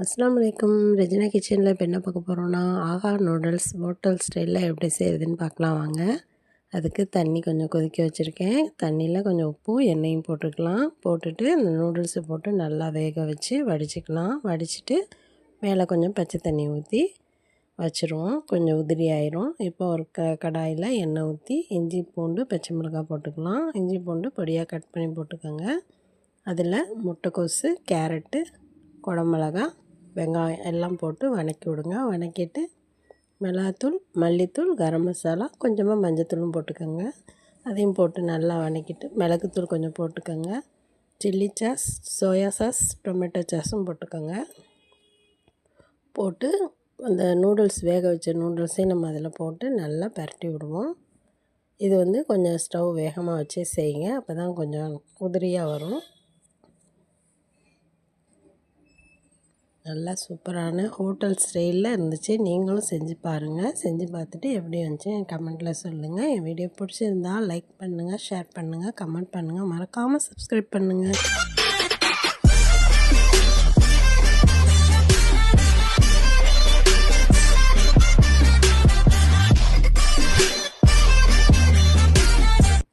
அஸ்ஸலாமு அலைக்கும். ரெஜினா கிச்சனில் இப்போ என்ன பார்க்க போகிறோன்னா, ஆஹா நூடுல்ஸ் ஹோட்டல் ஸ்டைலில் எப்படி செய்கிறதுன்னு பார்க்கலாம் வாங்க. அதுக்கு தண்ணி கொஞ்சம் கொதிக்க வச்சுருக்கேன். தண்ணியில் கொஞ்சம் உப்பும் எண்ணெயும் போட்டுக்கலாம். போட்டுட்டு இந்த நூடுல்ஸை போட்டு நல்லா வேக வச்சு வடிச்சிக்கலாம். வடிச்சிட்டு மேலே கொஞ்சம் பச்சை தண்ணி ஊற்றி வச்சுருவோம். கொஞ்சம் உதிரி ஆயிரும். இப்போ ஒரு கடாயில் எண்ணெய் ஊற்றி இஞ்சி பூண்டு பச்சை மிளகாய் போட்டுக்கலாம். இஞ்சி பூண்டு பொடியாக கட் பண்ணி போட்டுக்கோங்க. அதில் முட்டைக்கோஸு, கேரட்டு, குடமிளகா, வெங்காயம் எல்லாம் போட்டு வதக்கி விடுங்க. வதக்கிட்டு மிளகாத்தூள், மல்லித்தூள், கரம் மசாலா, கொஞ்சமாக மஞ்சத்தூளும் போட்டுக்கோங்க. அதையும் போட்டு நல்லா வதக்கிட்டு மிளகுத்தூள் கொஞ்சம் போட்டுக்கோங்க. Chilli sauce, soya sauce, tomato சாஸும் போட்டுக்கோங்க. போட்டு அந்த நூடுல்ஸ் வேக வச்ச நூடுல்ஸையும் நம்ம அதில் போட்டு நல்லா பரட்டி விடுவோம். இது கொஞ்சம் ஸ்டவ் வேகமாக வச்சே செய்யுங்க. அப்போ தான் கொஞ்சம் உதிரியாக வரும். நல்லா சூப்பரான ஹோட்டல் ஸ்டைலில் இருந்துச்சு. நீங்களும் செஞ்சு பாருங்கள். செஞ்சு பார்த்துட்டு எப்படி வந்துச்சு என் கமெண்ட்டில் சொல்லுங்கள். என் வீடியோ பிடிச்சிருந்தால் லைக் பண்ணுங்கள், ஷேர் பண்ணுங்கள், கமெண்ட் பண்ணுங்கள். மறக்காமல் சப்ஸ்கிரைப் பண்ணுங்கள்.